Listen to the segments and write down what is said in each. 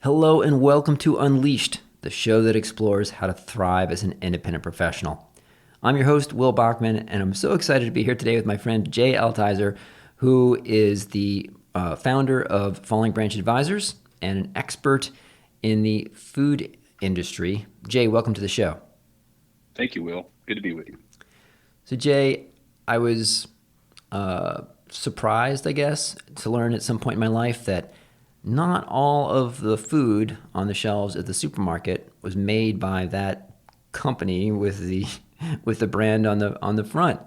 Hello and welcome to Unleashed, the show that explores how to thrive as an independent professional. I'm your host, Will Bachman, and I'm so excited to be here today with my friend Jay Altizer, who is the founder of Falling Branch Advisors and an expert in the food industry. Jay, welcome to the show. Thank you, Will. Good to be with you. So, Jay, I was surprised, I guess, to learn at some point in my life that not all of the food on the shelves at the supermarket was made by that company with the with the brand on the front.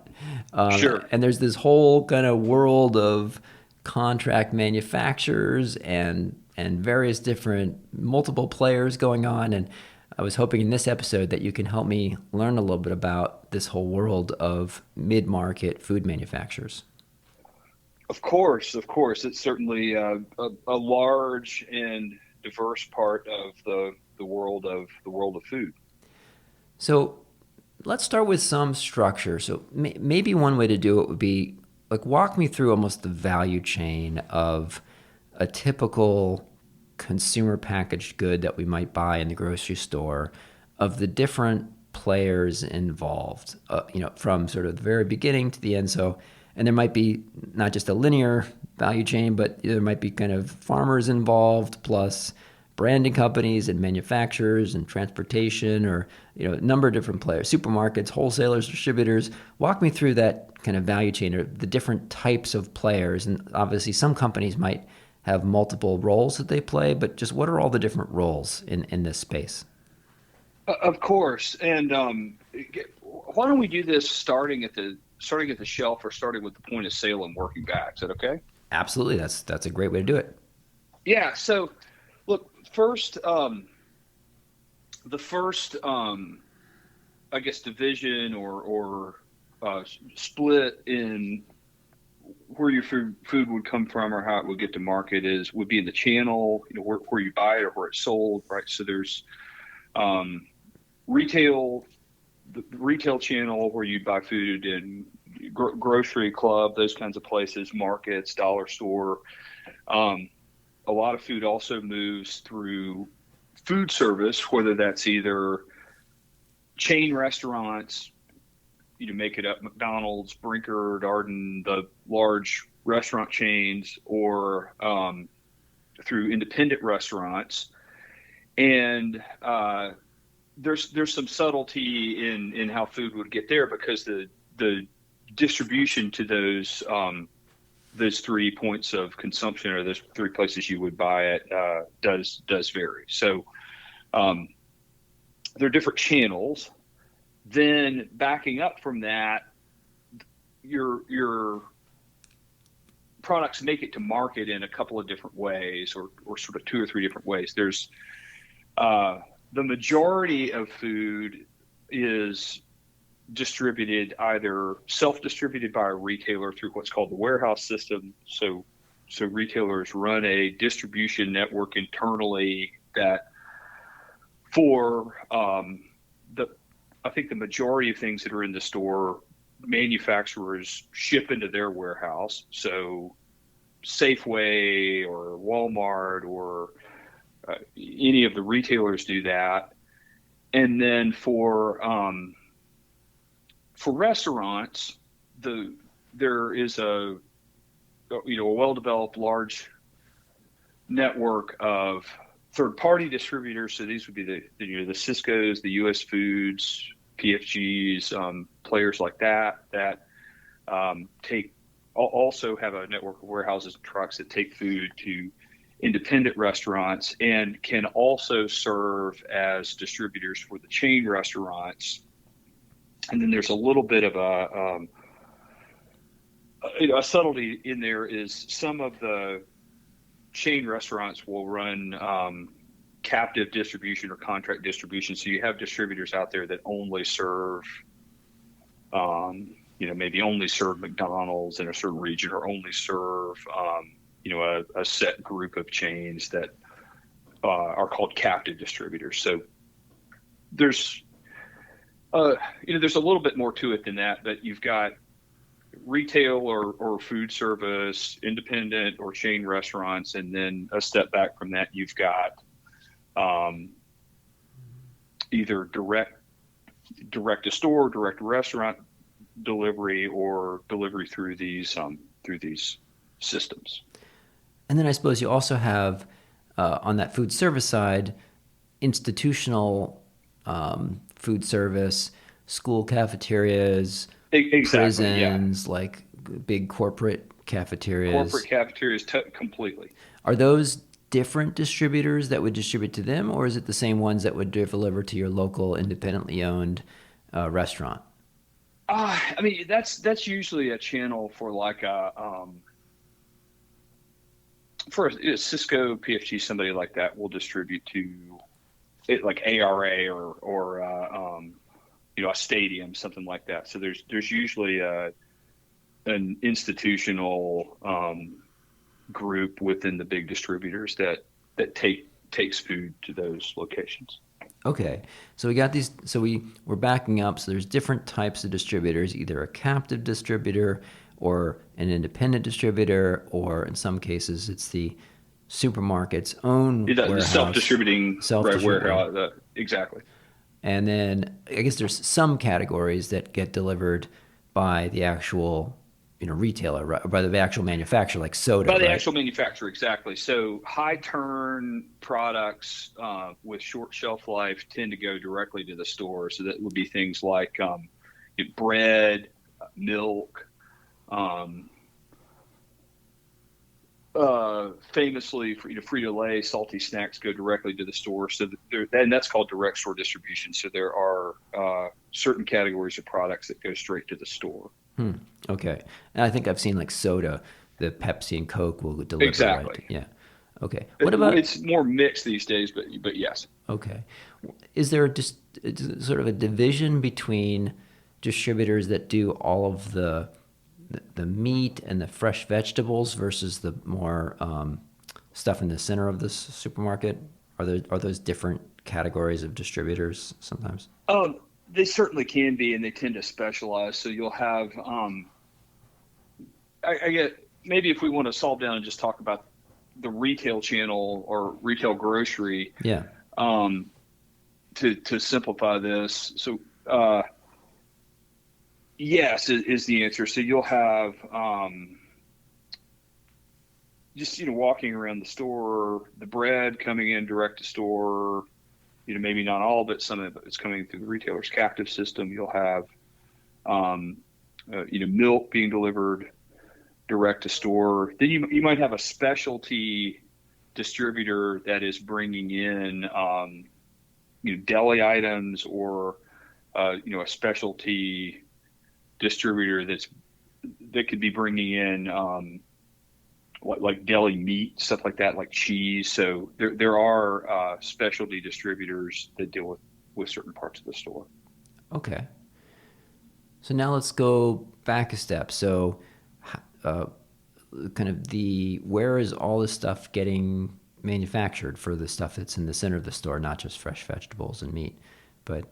Sure. And there's this whole kind of world of contract manufacturers and various different multiple players going on. And I was hoping in this episode that you can help me learn a little bit about this whole world of mid-market food manufacturers. Of course. It's certainly a large and diverse part of the world of food. So let's start with some structure. So maybe one way to do it would be like walk me through almost the value chain of a typical consumer packaged good that we might buy in the grocery store, of the different players involved, from sort of the very beginning to the end. So, and there might be not just a linear value chain, but there might be kind of farmers involved, plus branding companies and manufacturers and transportation, or a number of different players, supermarkets, wholesalers, distributors. Walk me through that kind of value chain, or the different types of players. And obviously some companies might have multiple roles that they play, but just what are all the different roles in this space? Of course. And why don't we do this starting at the shelf or starting with the point of sale and working back? Is that okay? Absolutely, that's a great way to do it. Yeah. So, look, first, the first, I guess, division or split in where your food would come from or how it would get to market would be in the channel, where you buy it or where it's sold, right? So there's um, retail, the retail channel where you buy food in grocery club, those kinds of places, markets, dollar store. Um, a lot of food also moves through food service, whether that's either chain restaurants, make it up, McDonald's, Brinker, Darden, the large restaurant chains, or through independent restaurants. And there's some subtlety in how food would get there because the distribution to those 3 points of consumption or those three places you would buy it does vary. So um, there are different channels. Then backing up from that, your products make it to market in a couple of different ways, or sort of two or three different ways. There's uh, the majority of food is distributed either self-distributed by a retailer through what's called the warehouse system. So retailers run a distribution network internally that for the I think the majority of things that are in the store, manufacturers ship into their warehouse. So Safeway or Walmart or any of the retailers do that. And then for restaurants, there is a well-developed large network of third-party distributors. So these would be the Cisco's, the US Foods, PFGs, players like that take also have a network of warehouses and trucks that take food to independent restaurants and can also serve as distributors for the chain restaurants. And then there's a little bit of a subtlety in there is some of the chain restaurants will run captive distribution or contract distribution. So you have distributors out there that only serve, maybe only serve McDonald's in a certain region or only serve, a set group of chains that are called captive distributors. So there's, there's a little bit more to it than that, but you've got retail or food service, independent or chain restaurants, and then a step back from that, you've got um, either direct to store, direct to restaurant delivery, or delivery through these systems. And then I suppose you also have on that food service side, institutional food service, school cafeterias, Exactly. Yeah. prisons, like big corporate Corporate cafeterias. cafeterias completely. Are those different distributors that would distribute to them, or is it the same ones that would deliver to your local independently owned restaurant? I mean, that's usually a channel for like for a Cisco, PFG, somebody like that will distribute to it, like ARA or a stadium, something like that. So there's usually an institutional group within the big distributors that takes food to those locations. Okay, so we got these. So we're backing up. So there's different types of distributors, either a captive distributor or an independent distributor, or in some cases it's the supermarket's own The warehouse, self-distributing, right, self-distributing. warehouse, exactly. And then I guess there's some categories that get delivered by the actual, retailer, right? Or by the actual manufacturer, like soda, By the right? actual manufacturer, exactly. So high turn products with short shelf life tend to go directly to the store. So that would be things like bread, milk. Um, Famously, Frito-Lay salty snacks go directly to the store. So and that's called direct store distribution. So there are certain categories of products that go straight to the store. Hmm. Okay. And I think I've seen like soda, the Pepsi and Coke will deliver, right? Exactly. Yeah. Okay. What about It's more mixed these days, but yes. Okay. Is there just sort of a division between distributors that do all of the meat and the fresh vegetables versus the more stuff in the center of the supermarket? Are those different categories of distributors sometimes? They certainly can be, and they tend to specialize. So you'll have, I get maybe if we want to solve down and just talk about the retail channel or retail grocery, Yeah. um, to simplify this. So, yes, is the answer. So you'll have just walking around the store, the bread coming in direct to store. Maybe not all, but some of it's coming through the retailer's captive system. You'll have, milk being delivered direct to store. Then you might have a specialty distributor that is bringing in, deli items, or, a specialty distributor that could be bringing in, like deli meat, stuff like that, like cheese. So there are specialty distributors that deal with certain parts of the store. Okay. So now let's go back a step. So, uh, kind of where is all this stuff getting manufactured for the stuff that's in the center of the store, not just fresh vegetables and meat, but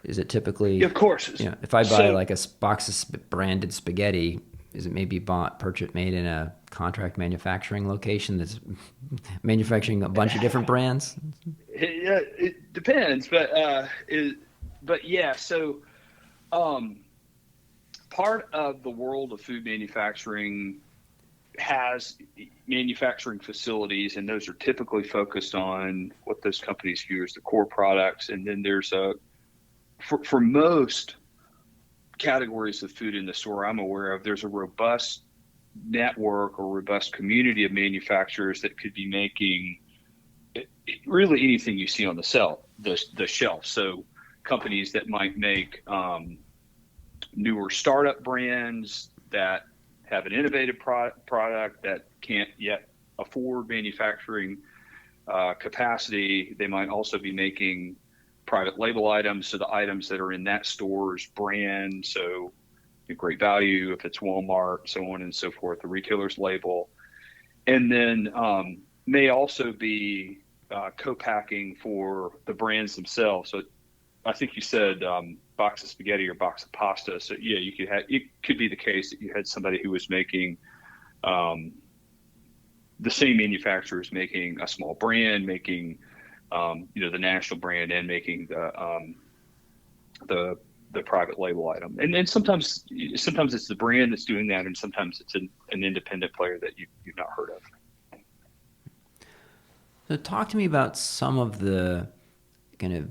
is it Yeah, typically, of course. if I buy So like a box of branded spaghetti, is it maybe made in a contract manufacturing location that's manufacturing a bunch of different brands? it depends, but yeah. So part of the world of food manufacturing has manufacturing facilities, and those are typically focused on what those companies view as the core products. And then there's for most categories of food in the store I'm aware of, there's a robust network or robust community of manufacturers that could be making really anything you see on the shelf. So companies that might make newer startup brands that have an innovative product that can't yet afford manufacturing capacity. They might also be making private label items, so the items that are in that store's brand. So Great Value, if it's Walmart, so on and so forth, the retailer's label. And then may also be co-packing for the brands themselves. So I think you said box of spaghetti or box of pasta. So yeah, it could be the case that you had somebody who was making the same manufacturer is making a small brand, making the national brand and making the the private label item. And sometimes it's the brand that's doing that, and sometimes it's an independent player that you've not heard of. So talk to me about some of the kind of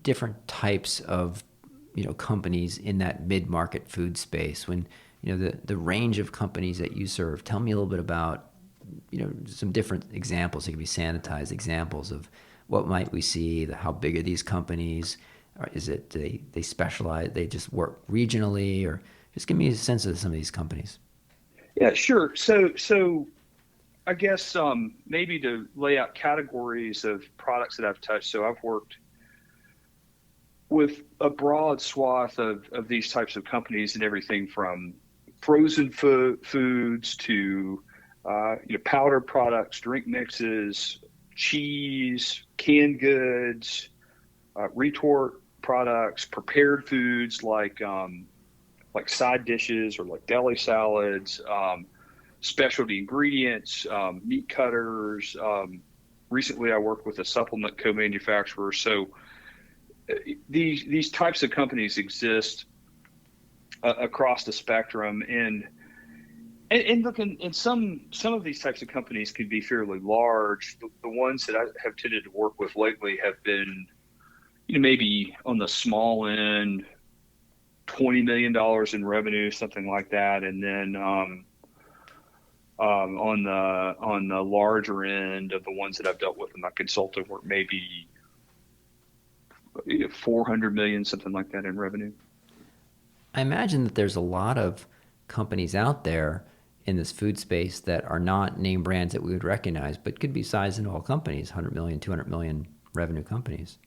different types of companies in that mid-market food space. When the range of companies that you serve, tell me a little bit about some different examples. It can be sanitized examples of what might we see. How big are these companies? Or is it they specialize? They just work regionally, or just give me a sense of some of these companies. Yeah, sure. So I guess maybe to lay out categories of products that I've touched. So I've worked with a broad swath of these types of companies, and everything from frozen foods to powdered products, drink mixes, cheese, canned goods, retort products, prepared foods like side dishes or like deli salads, specialty ingredients, meat cutters. Recently, I worked with a supplement co-manufacturer. So these types of companies exist across the spectrum, and look, and some of these types of companies can be fairly large. The ones that I have tended to work with lately have been, maybe on the small end, $20 million in revenue, something like that, and then on the larger end of the ones that I've dealt with in my consulting work, maybe 400 million, something like that in revenue. I imagine that there's a lot of companies out there in this food space that are not name brands that we would recognize, but could be sizable companies, 100 million, 200 million revenue companies.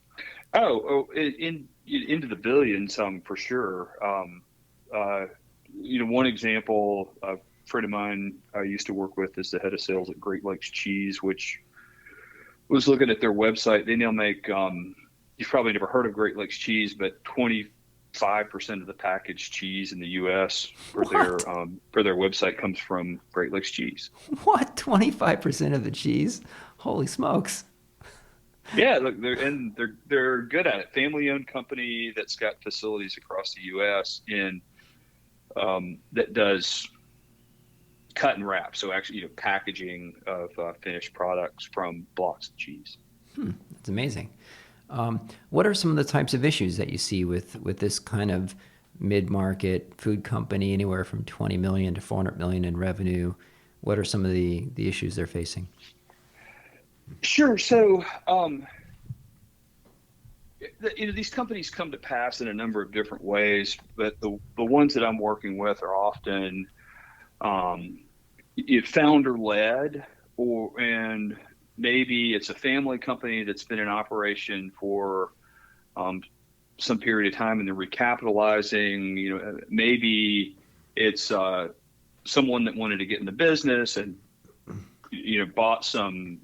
Into the billions, for sure. One example, a friend of mine I used to work with is the head of sales at Great Lakes Cheese, which was looking at their website. They now make, you've probably never heard of Great Lakes Cheese, but 25% of the packaged cheese in the U.S. for their website comes from Great Lakes Cheese. What? 25% of the cheese? Holy smokes. Yeah, look, they're good at it. Family-owned company that's got facilities across the U.S. and that does cut and wrap. So actually, packaging of finished products from blocks of cheese. That's amazing. What are some of the types of issues that you see with this kind of mid-market food company, anywhere from 20 million to 400 million in revenue? What are some of the issues they're facing? Sure. So, these companies come to pass in a number of different ways, but the ones that I'm working with are often founder led, and maybe it's a family company that's been in operation for some period of time and they're recapitalizing. Maybe it's someone that wanted to get in the business and bought some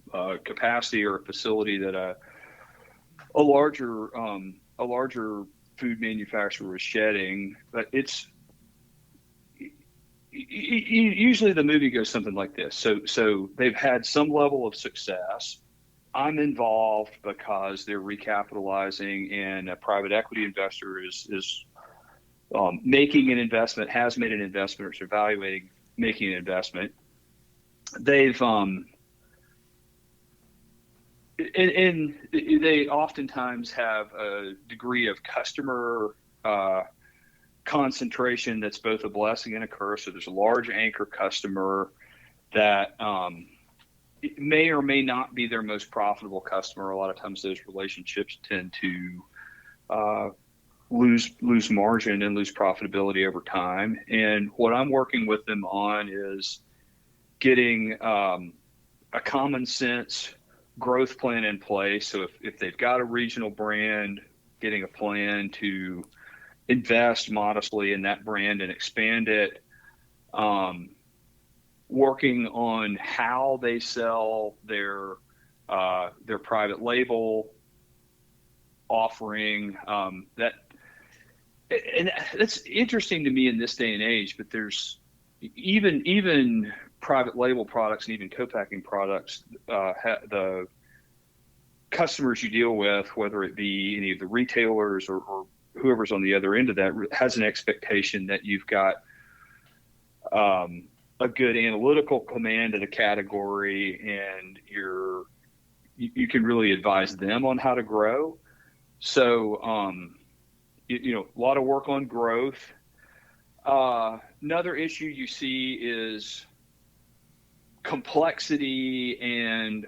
capacity or a facility that a larger food manufacturer is shedding. But it's usually the movie goes something like this. So they've had some level of success. I'm involved because they're recapitalizing, and a private equity investor is making an investment, has made an investment, or is evaluating making an investment. They've and they oftentimes have a degree of customer concentration that's both a blessing and a curse. So there's a large anchor customer that it may or may not be their most profitable customer. A lot of times those relationships tend to lose margin and lose profitability over time. And what I'm working with them on is getting a common sense growth plan in place. So if they've got a regional brand, getting a plan to invest modestly in that brand and expand it, working on how they sell their private label offering. And that's interesting to me in this day and age, but there's even private label products and even co-packing products, the customers you deal with, whether it be any of the retailers or whoever's on the other end of that, has an expectation that you've got a good analytical command of the category, and you can really advise them on how to grow. So, a lot of work on growth. Another issue you see is complexity and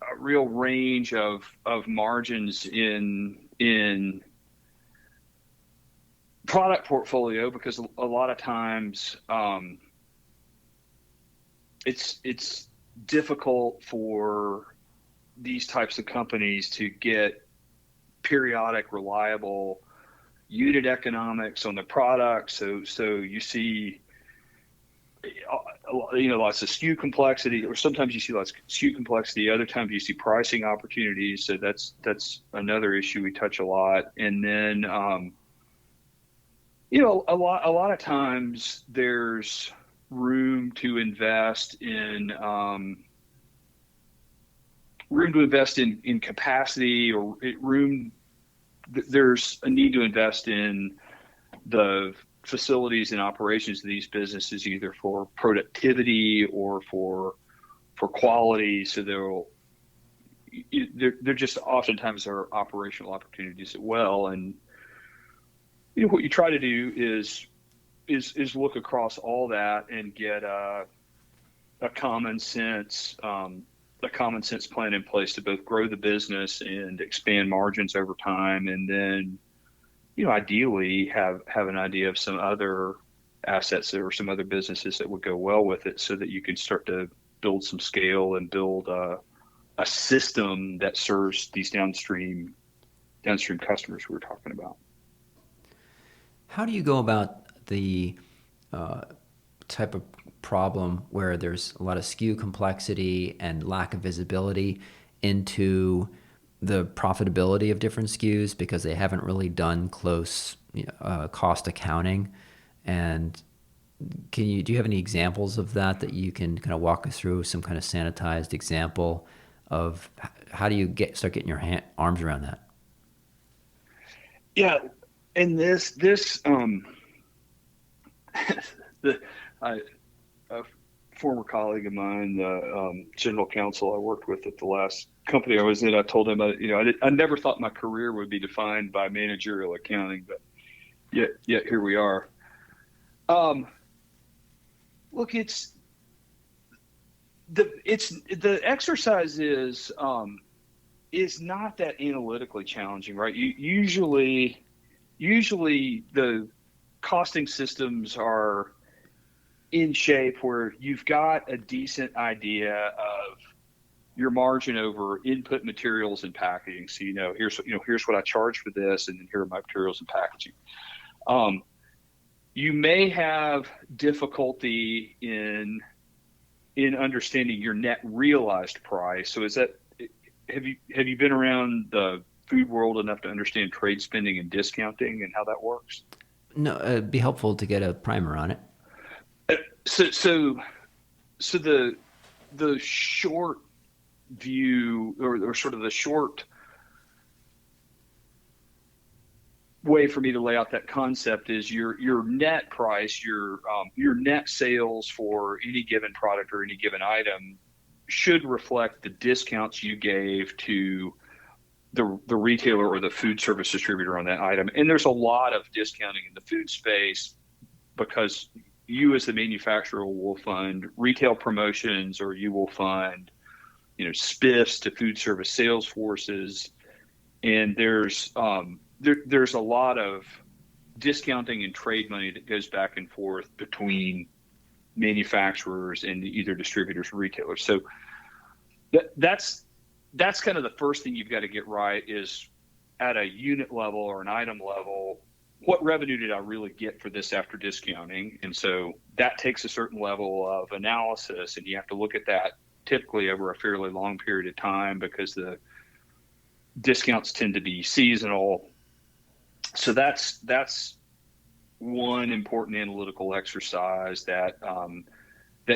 a real range of margins in product portfolio, because a lot of times it's difficult for these types of companies to get periodic, reliable unit economics on the product. So you see, lots of SKU complexity, or sometimes you see lots of SKU complexity. Other times you see pricing opportunities. So that's another issue we touch a lot. And then, a lot of times there's room to invest in capacity, or there's a need to invest in the facilities and operations of these businesses, either for productivity or for quality. So there just oftentimes are operational opportunities as well. And what you try to do is look across all that and get a common sense plan in place to both grow the business and expand margins over time. And then, ideally have an idea of some other assets or some other businesses that would go well with it, so that you can start to build some scale and build a system that serves these downstream customers we were talking about. How do you go about the type of problem where there's a lot of SKU complexity and lack of visibility into the profitability of different SKUs because they haven't really done close cost accounting? And do you have any examples of that you can kind of walk us through, some kind of sanitized example of how do you start getting your arms around that? Yeah, and this a former colleague of mine, the general counsel I worked with at the last company I was in, I told him, I never thought my career would be defined by managerial accounting, but yet here we are. Look, the exercise is not that analytically challenging, right? Usually the costing systems are in shape where you've got a decent idea of your margin over input materials and packaging. So here's what I charge for this, and then here are my materials and packaging. You may have difficulty in understanding your net realized price. So have you been around the food world enough to understand trade spending and discounting and how that works? No, it'd be helpful to get a primer on it. So the short view, or sort of the short way for me to lay out that concept is your net price, your net sales for any given product or any given item should reflect the discounts you gave to the retailer or the food service distributor on that item. And there's a lot of discounting in the food space because you as the manufacturer will fund retail promotions, or you will fund, spiffs to food service sales forces. And there's a lot of discounting and trade money that goes back and forth between manufacturers and either distributors or retailers. So that's kind of the first thing you've got to get right, is at a unit level or an item level, what revenue did I really get for this after discounting? And so that takes a certain level of analysis, and you have to look at that typically over a fairly long period of time because the discounts tend to be seasonal. So that's one important analytical exercise that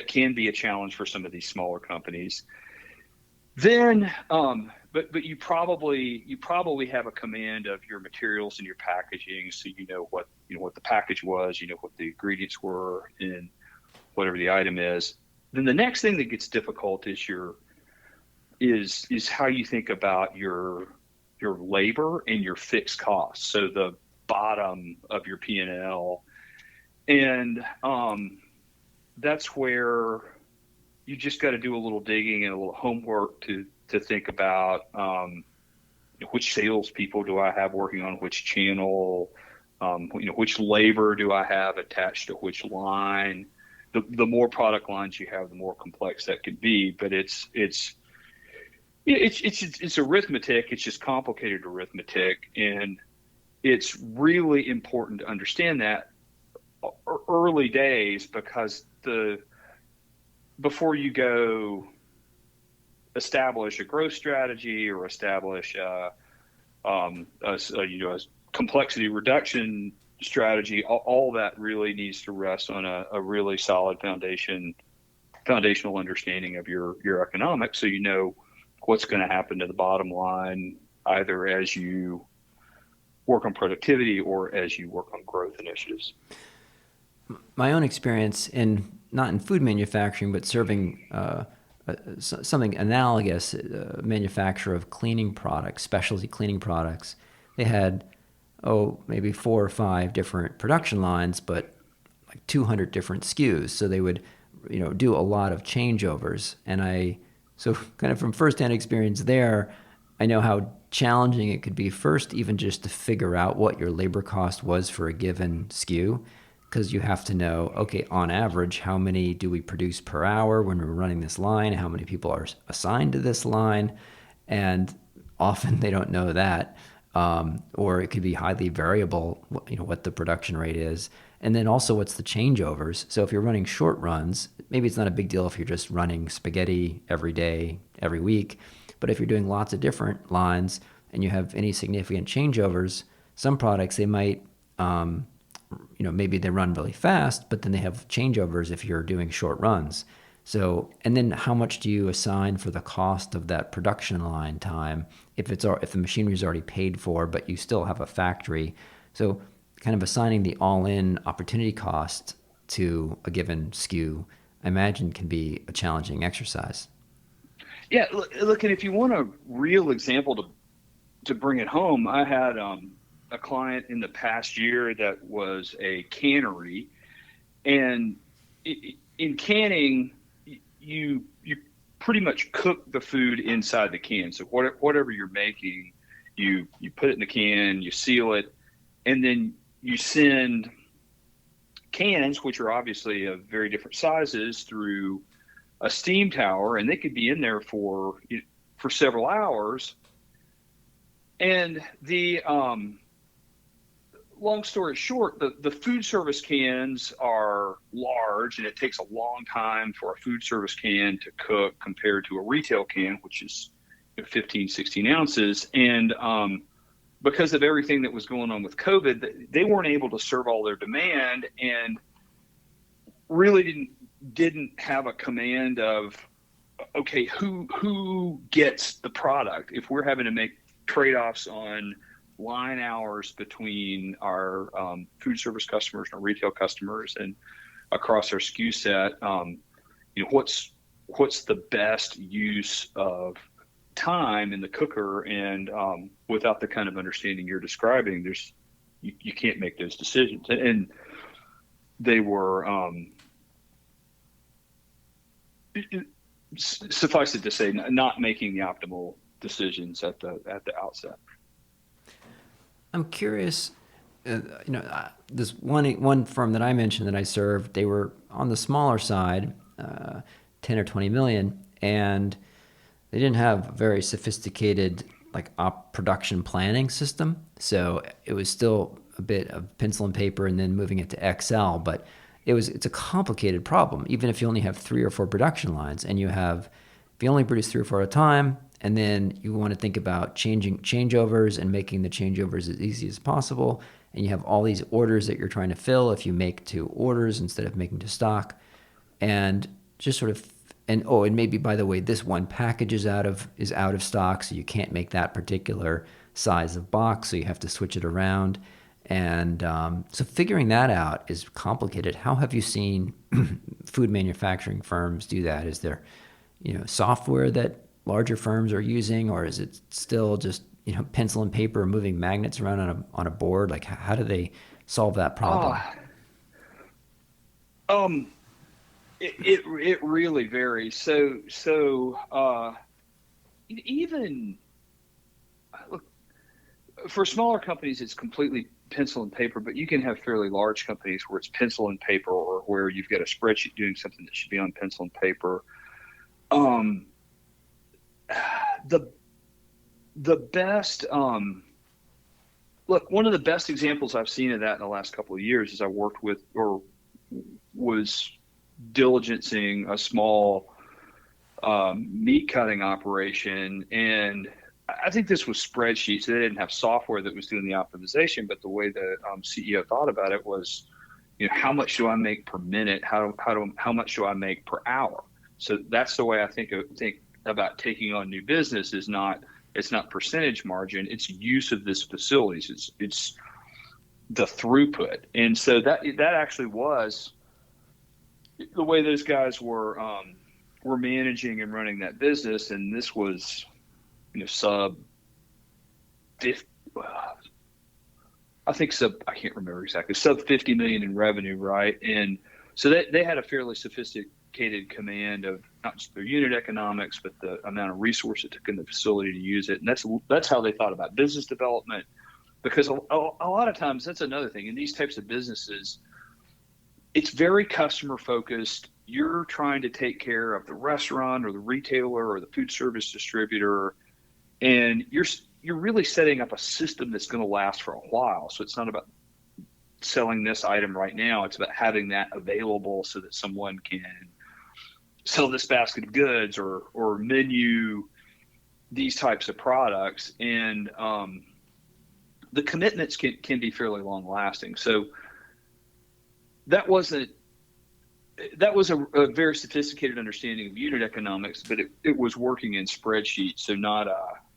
can be a challenge for some of these smaller companies. Then but you probably have a command of your materials and your packaging, so you know what the package was, you know what the ingredients were in whatever the item is. Then the next thing that gets difficult is how you think about your labor and your fixed costs. So the bottom of your P&L, and that's where you just got to do a little digging and a little homework to think about which salespeople do I have working on which channel, which labor do I have attached to which line. The more product lines you have, the more complex that could be. But it's arithmetic. It's just complicated arithmetic, and it's really important to understand that early days, because before you go establish a growth strategy or establish a complexity reduction strategy, all that really needs to rest on a really solid foundational understanding of your economics, so you know what's going to happen to the bottom line, either as you work on productivity or as you work on growth initiatives. My own experience not in food manufacturing, but serving something analogous, manufacturer of cleaning products, specialty cleaning products. They had, maybe 4 or 5 different production lines, but like 200 different SKUs. So they would, do a lot of changeovers. So kind of from firsthand experience there, I know how challenging it could be first, even just to figure out what your labor cost was for a given SKU, because you have to know, okay, on average, how many do we produce per hour when we're running this line? How many people are assigned to this line? And often they don't know that. Or it could be highly variable, what the production rate is. And then also what's the changeovers. So if you're running short runs, maybe it's not a big deal if you're just running spaghetti every day, every week. But if you're doing lots of different lines and you have any significant changeovers, some products they might, maybe they run really fast, but then they have changeovers if you're doing short runs. So, and then how much do you assign for the cost of that production line time if the machinery is already paid for, but you still have a factory? So kind of assigning the all-in opportunity cost to a given SKU, I imagine can be a challenging exercise. Yeah, look, and if you want a real example to bring it home, I had a client in the past year that was a cannery, and in canning, you pretty much cook the food inside the can. So whatever you're making, you put it in the can, you seal it, and then you send cans, which are obviously of very different sizes, through a steam tower, and they could be in there for several hours. And the long story short, the food service cans are large, and it takes a long time for a food service can to cook compared to a retail can, which is 15, 16 ounces. And because of everything that was going on with COVID, they weren't able to serve all their demand, and really didn't have a command of, okay, who gets the product if we're having to make trade-offs on line hours between our food service customers and our retail customers and across our SKU set. What's the best use of time in the cooker? And without the kind of understanding you're describing, you can't make those decisions. And they were suffice it to say, not making the optimal decisions at the outset. I'm curious, this one firm that I mentioned that I served, they were on the smaller side, 10 or 20 million, and they didn't have a very sophisticated production planning system. So it was still a bit of pencil and paper and then moving it to Excel, but it's a complicated problem. Even if you only have 3 or 4 production lines and if you only produce 3 or 4 at a time, and then you want to think about changing changeovers and making the changeovers as easy as possible. And you have all these orders that you're trying to fill if you make to orders instead of making to stock. And just sort of and maybe, by the way, this one package is out of stock, so you can't make that particular size of box, so you have to switch it around. And so figuring that out is complicated. How have you seen food manufacturing firms do that? Is there, software that larger firms are using, or is it still just, pencil and paper, moving magnets around on a board? Like, how do they solve that problem? Ah, um, it really varies. Even look, for smaller companies, it's completely pencil and paper, but you can have fairly large companies where it's pencil and paper, or where you've got a spreadsheet doing something that should be on pencil and paper. Um, the the best look, one of the best examples I've seen of that in the last couple of years is I worked with, or was diligencing, a small meat cutting operation, and I think this was spreadsheets. They didn't have software that was doing the optimization, but the way the CEO thought about it was, how much do I make per minute? How much do I make per hour? So that's the way I think about taking on new business. Is not It's not percentage margin. It's use of this facilities. It's the throughput, and so that actually was the way those guys were managing and running that business. And this was, sub 50, I can't remember exactly, sub 50 million in revenue, right? And so they had a fairly sophisticated command of not just their unit economics, but the amount of resource it took in the facility to use it. And that's how they thought about business development, because a lot of times, that's another thing in these types of businesses. It's very customer focused. You're trying to take care of the restaurant or the retailer or the food service distributor, and you're really setting up a system that's going to last for a while. So it's not about selling this item right now. It's about having that available so that someone can sell this basket of goods, or menu these types of products. And the commitments can be fairly long lasting. So that was a very sophisticated understanding of unit economics, but it was working in spreadsheets. So not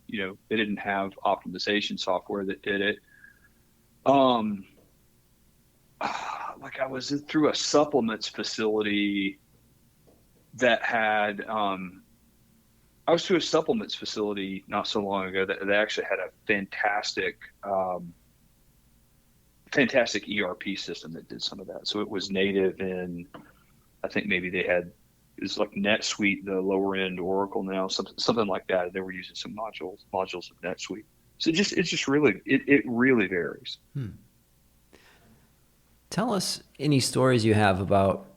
they didn't have optimization software that did it. Like, I was through a supplements facility that had I was through a supplements facility not so long ago that they actually had a fantastic ERP system that did some of that. So it was native in, I think maybe it's like NetSuite, the lower end Oracle now, something like that. They were using some modules of NetSuite. So it really varies. Tell us any stories you have about,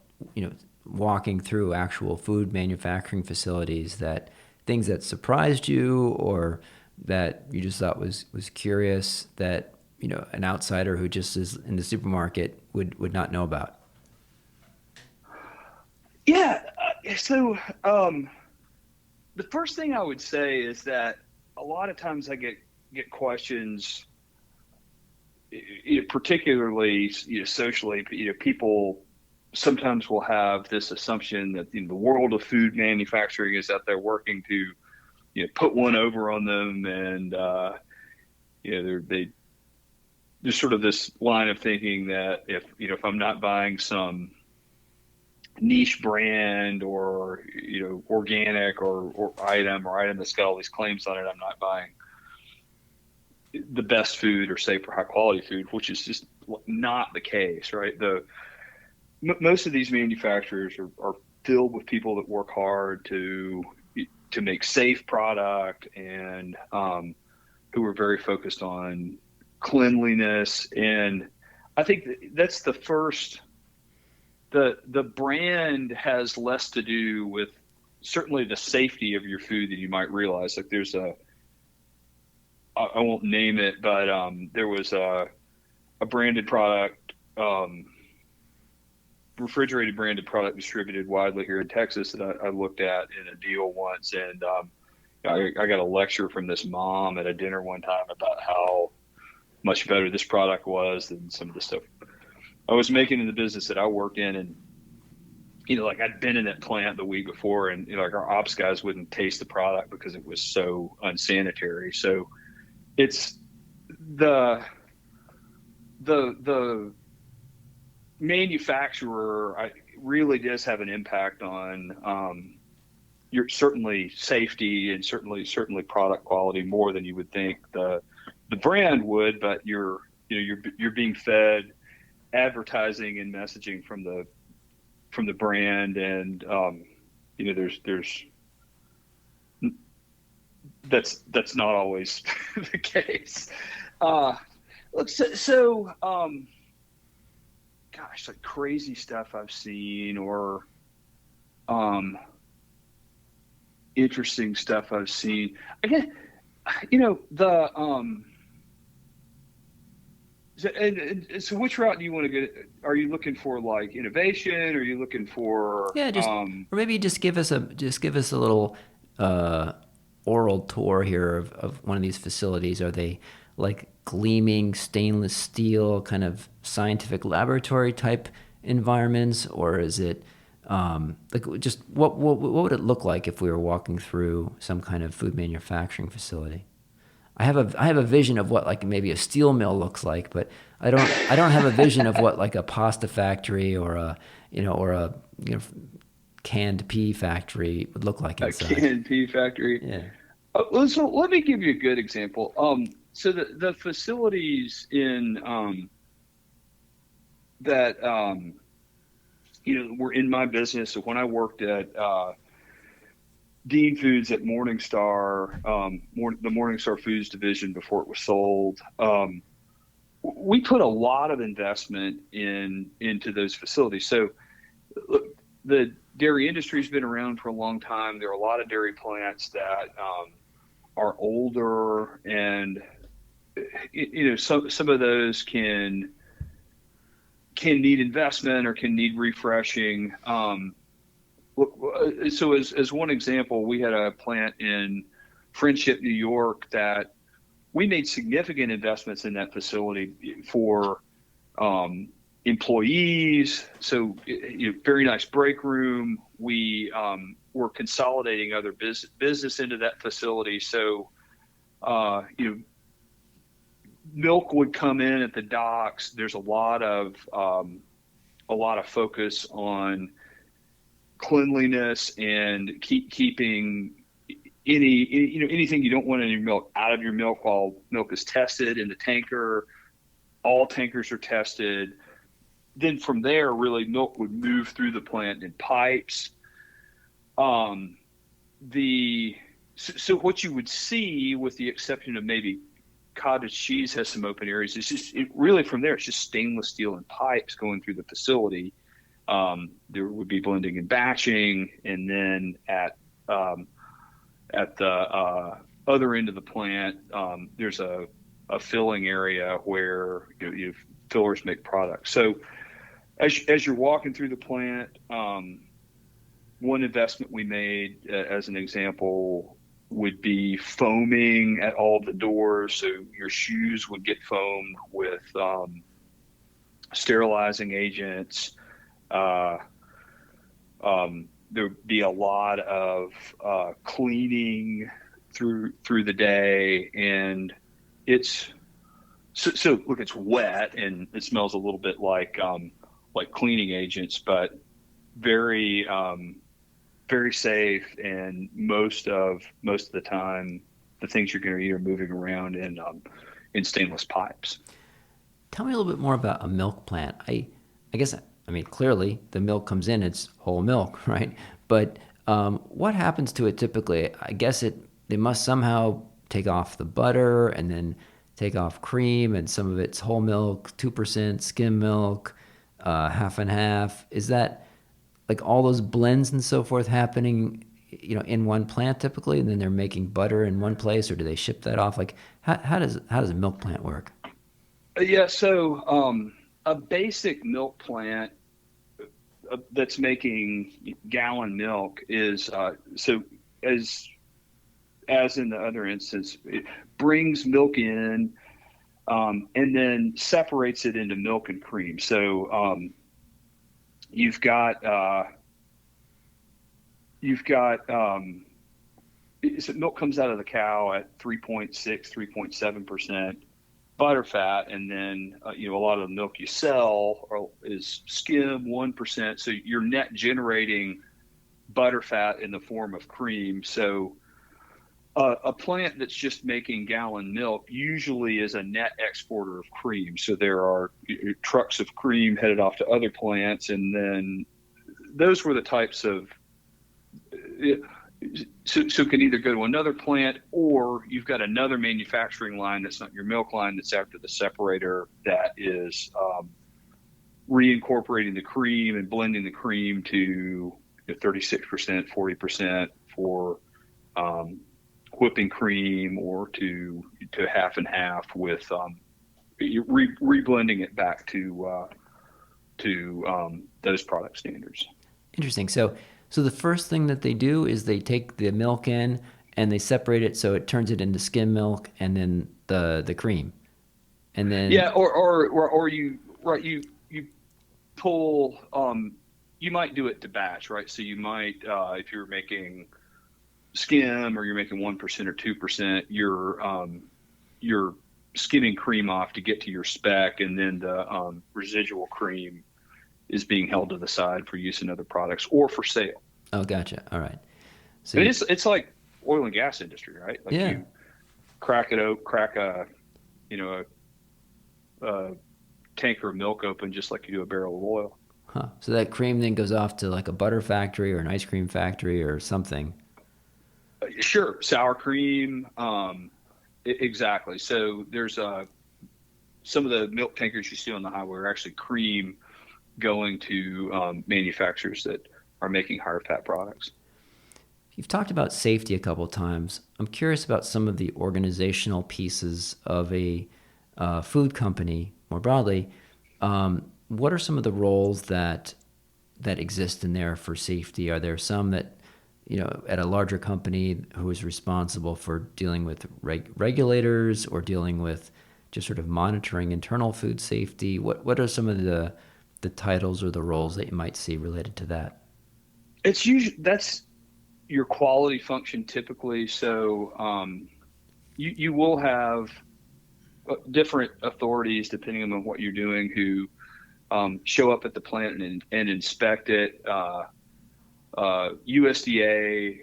walking through actual food manufacturing facilities, things that surprised you, or that you just thought was curious, that, an outsider who just is in the supermarket would not know about. Yeah. So the first thing I would say is that a lot of times I get questions, particularly, socially, people sometimes will have this assumption that, the world of food manufacturing is out there working to, put one over on them. And, there's sort of this line of thinking that if I'm not buying some niche brand, or, organic or item that's got all these claims on it, I'm not buying the best food or safe or high quality food, which is just not the case, right? Most of these manufacturers are filled with people that work hard to make safe product, and who are very focused on cleanliness. And I think that's the first. The brand has less to do with certainly the safety of your food than you might realize. Like, there's I won't name it, but there was a branded product, refrigerated branded product distributed widely here in Texas that I looked at in a deal once. And I got a lecture from this mom at a dinner one time about how much better this product was than some of the stuff I was making in the business that I worked in. And like I'd been in that plant the week before, and like our ops guys wouldn't taste the product because it was so unsanitary. So it's the the manufacturer really does have an impact on your certainly safety and certainly product quality more than you would think the brand would, but you're being fed advertising and messaging from the brand, and there's that's not always the case. Look, gosh, like crazy stuff I've seen, or interesting stuff I've seen. Again, the so which route do you want to get? Are you looking for like innovation? Are you looking for Yeah, just or maybe just give us a little uh, oral tour here of one of these facilities. Are they like gleaming stainless steel kind of scientific laboratory type environments, or is it like just what would it look like if we were walking through some kind of food manufacturing facility? I have a vision of what like maybe a steel mill looks like, but I don't have a vision of what like a pasta factory or a canned pea factory would look like a inside. KNP factory? Yeah. So let me give you a good example. So the facilities in that were in my business. So when I worked at Dean Foods at Morningstar, the Morningstar Foods division before it was sold, we put a lot of investment into those facilities. So look, the dairy industry's been around for a long time. There are a lot of dairy plants that are older, and some of those can need investment or can need refreshing. So as one example, we had a plant in Friendship, New York, that we made significant investments in that facility for employees. So very nice break room. We were consolidating other business into that facility. So milk would come in at the docks. There's a lot of focus on cleanliness and keeping anything you don't want in your milk out of your milk while milk is tested in the tanker. All tankers are tested. Then from there, really, milk would move through the plant in pipes. So what you would see, with the exception of maybe cottage cheese has some open areas, really from there it's just stainless steel and pipes going through the facility. There would be blending and batching, and then at the other end of the plant, there's a filling area where fillers make products. So as you're walking through the plant, one investment we made, as an example, would be foaming at all the doors. So your shoes would get foamed with sterilizing agents. There'd be a lot of cleaning through the day, and it's so look, it's wet and it smells a little bit like cleaning agents, but very very safe. And most of the time, the things you're going to eat are moving around in stainless pipes. Tell me a little bit more about a milk plant. I guess I mean clearly the milk comes in, it's whole milk, right? But what happens to it typically? I guess they must somehow take off the butter and then take off cream, and some of it's whole milk, 2% skim milk, half and half. Is that like all those blends and so forth happening, in one plant typically, and then they're making butter in one place, or do they ship that off? Like how does a milk plant work? Yeah, so a basic milk plant that's making gallon milk is so as in the other instance, it brings milk in, and then separates it into milk and cream. So you've got you've got milk comes out of the cow at 3.6, 3.7% butter fat, and then a lot of the milk you sell is skim 1%. So you're net generating butter fat in the form of cream. So a plant that's just making gallon milk usually is a net exporter of cream. So there are trucks of cream headed off to other plants, and then those were the types of so can either go to another plant, or you've got another manufacturing line that's not your milk line, that's after the separator, that is reincorporating the cream and blending the cream to 36%, 40% for whipping cream, or to half and half with reblending it back to those product standards. Interesting. So the first thing that they do is they take the milk in and they separate it so it turns it into skim milk and then the cream. And then Yeah, or you pull you might do it to batch, right? So you might if you're making skim, or you're making 1% or 2%, you're skimming cream off to get to your spec, and then the residual cream is being held to the side for use in other products or for sale. oh, gotcha. All right. So I mean, it's like oil and gas industry, right? Like yeah. you crack a a tanker of milk open just like you do a barrel of oil. Huh. So that cream then goes off to like a butter factory or an ice cream factory or something. Sure, sour cream. Exactly. So there's some of the milk tankers you see on the highway are actually cream going to manufacturers that are making higher fat products. You've talked about safety a couple of times. I'm curious about some of the organizational pieces of a food company more broadly. What are some of the roles that exist in there for safety? Are there some that, at a larger company, who is responsible for dealing with regulators, or dealing with just sort of monitoring internal food safety? What are some of the titles or the roles that you might see related to that? It's usually that's your quality function typically. So you will have different authorities depending on what you're doing, who show up at the plant and inspect it. USDA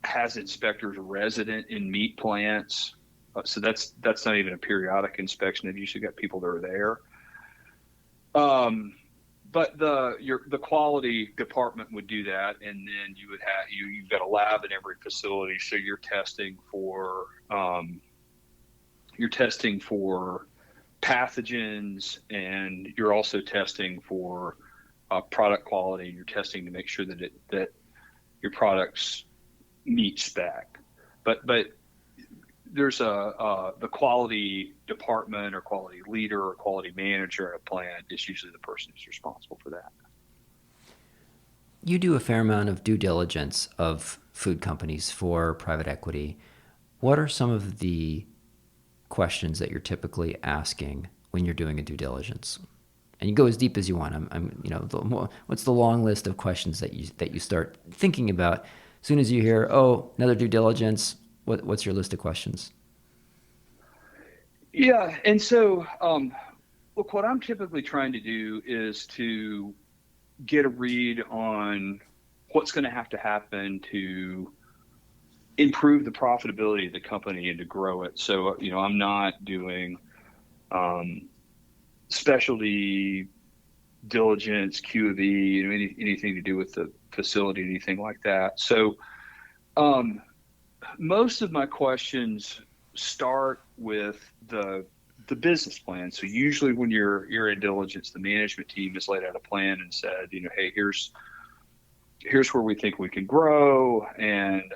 has inspectors resident in meat plants, so that's not even a periodic inspection. They've usually got people that are there. But the quality department would do that, and then you've got a lab in every facility, so you're testing for pathogens, and you're also testing for product quality. You're testing to make sure that your products meet spec. But there's the quality department or quality leader or quality manager at a plant is usually the person who's responsible for that. You do a fair amount of due diligence of food companies for private equity. What are some of the questions that you're typically asking when you're doing a due diligence? And you go as deep as you want. What's the long list of questions that you start thinking about as soon as you hear, oh, another due diligence? What's your list of questions? Yeah, and so look, what I'm typically trying to do is to get a read on what's going to have to happen to improve the profitability of the company and to grow it. So, I'm not doing specialty diligence, Q of E, anything to do with the facility, anything like that. So, most of my questions start with the business plan. So usually when you're in diligence, the management team has laid out a plan and said, hey, here's where we think we can grow, and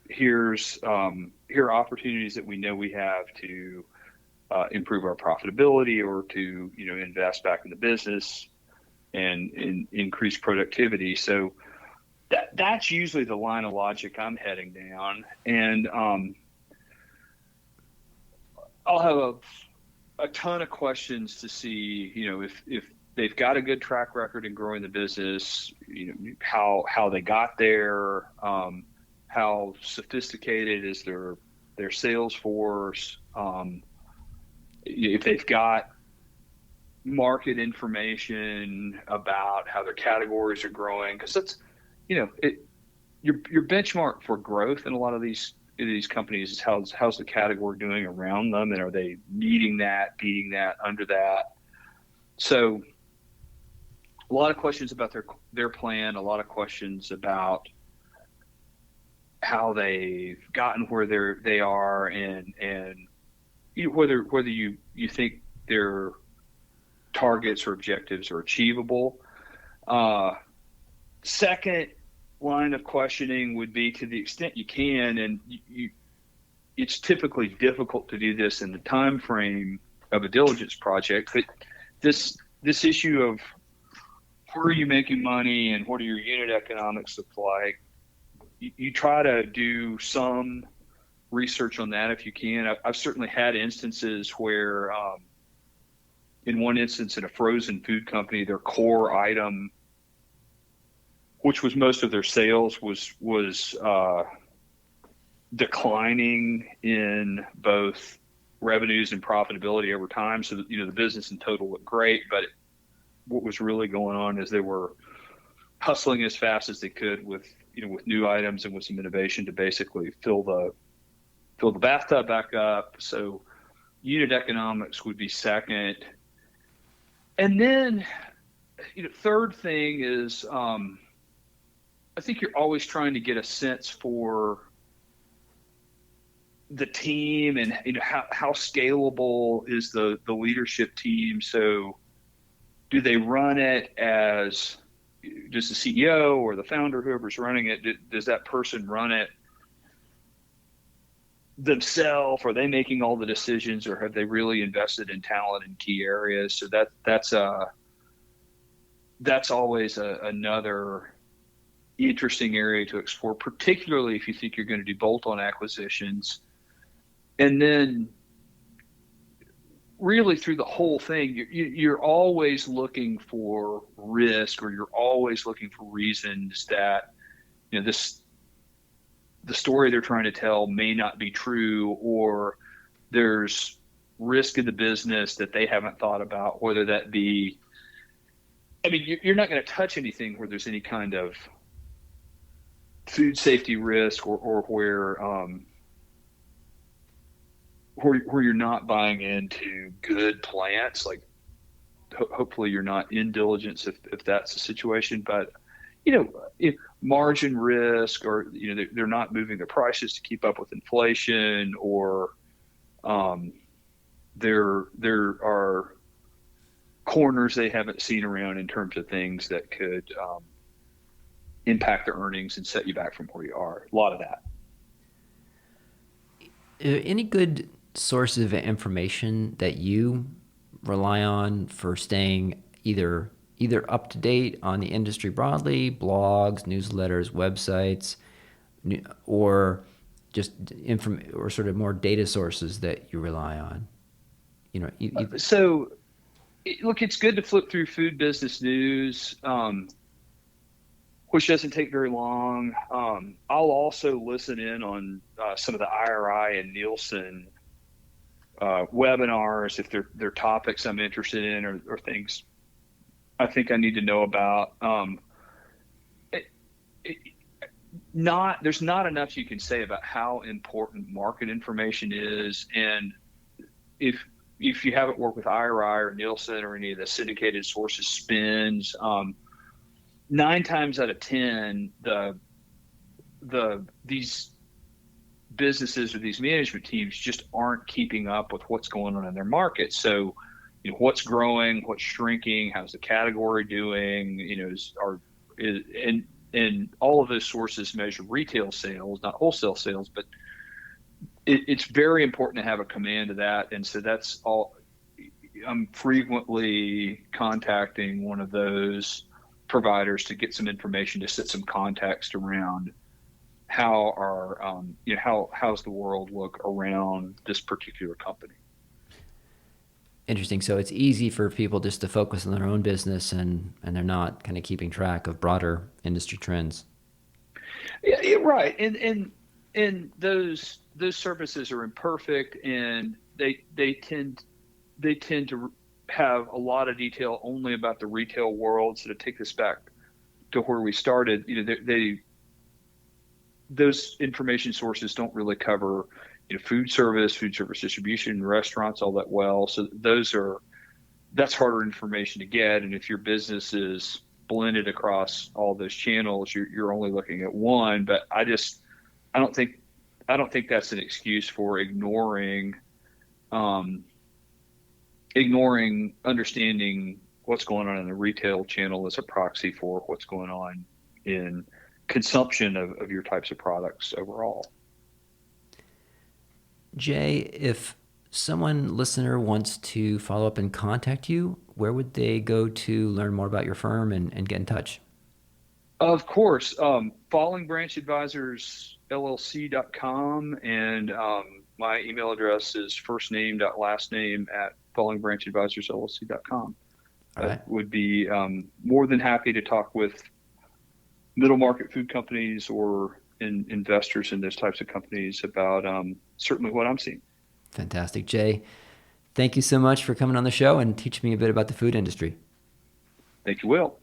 here are opportunities that we know we have to improve our profitability, or to invest back in the business and increase productivity. So that's usually the line of logic I'm heading down, and I'll have a ton of questions to see, if they've got a good track record in growing the business. How they got there, how sophisticated is their sales force, if they've got market information about how their categories are growing, because that's your benchmark for growth in a lot of these companies is how's the category doing around them, and are they meeting that, beating that, under that. So a lot of questions about their plan, a lot of questions about how they've gotten where they are, and whether you think their targets or objectives are achievable. Second line of questioning would be, to the extent you can, and it's typically difficult to do this in the time frame of a diligence project, but this issue of where are you making money and what do your unit economics look like, you try to do some research on that if you can. I've certainly had instances where, in one instance, in a frozen food company, their core item, which was most of their sales, was declining in both revenues and profitability over time. So the business in total looked great, but what was really going on is they were hustling as fast as they could with new items and with some innovation to basically fill the bathtub back up. So unit economics would be second. And then, third thing is, I think you're always trying to get a sense for the team and how scalable is the leadership team. So do they run it as just the CEO or the founder, whoever's running it? Does that person run it themselves? Are they making all the decisions, or have they really invested in talent in key areas? So that's always another interesting area to explore, particularly if you think you're going to do bolt-on acquisitions. And then really through the whole thing, you're always looking for risk, or you're always looking for reasons that the story they're trying to tell may not be true, or there's risk in the business that they haven't thought about, whether that be, you're not going to touch anything where there's any kind of food safety risk, or where you're not buying into good plants. Like, hopefully you're not in diligence if that's the situation, but if margin risk, or they're not moving their prices to keep up with inflation, or there are corners they haven't seen around in terms of things that could impact their earnings and set you back from where you are. A lot of that. Any good sources of information that you rely on for staying either up to date on the industry broadly, blogs, newsletters, websites, or just or sort of more data sources that you rely on? So look, it's good to flip through Food Business News, which doesn't take very long. I'll also listen in on some of the IRI and Nielsen webinars if they're topics I'm interested in, or things I think I need to know about. There's not enough you can say about how important market information is, and if you haven't worked with IRI or Nielsen or any of the syndicated sources spins, 9 times out of 10, these businesses or these management teams just aren't keeping up with what's going on in their market. So, what's growing, what's shrinking, how's the category doing? And all of those sources measure retail sales, not wholesale sales, but it's very important to have a command of that. And so that's all. I'm frequently contacting one of those providers to get some information, to set some context around how's the world look around this particular company. Interesting. So it's easy for people just to focus on their own business and they're not kind of keeping track of broader industry trends. Yeah, right. And those services are imperfect, and they tend to have a lot of detail only about the retail world. So to take this back to where we started, those information sources don't really cover, food service distribution, restaurants, all that well. So that's harder information to get. And if your business is blended across all those channels, you're only looking at one. But I don't think I don't think that's an excuse for um, ignoring understanding what's going on in the retail channel as a proxy for what's going on in consumption of your types of products overall. Jay, if someone listener wants to follow up and contact you, where would they go to learn more about your firm and get in touch? Of course, Falling Branch Advisors LLC.com, and my email address is first name dot last name at Falling Branch Advisors LLC.com. All I right. would be more than happy to talk with middle market food companies or investors in those types of companies about certainly what I'm seeing. Fantastic. Jay, thank you so much for coming on the show and teaching me a bit about the food industry. Thank you, Will.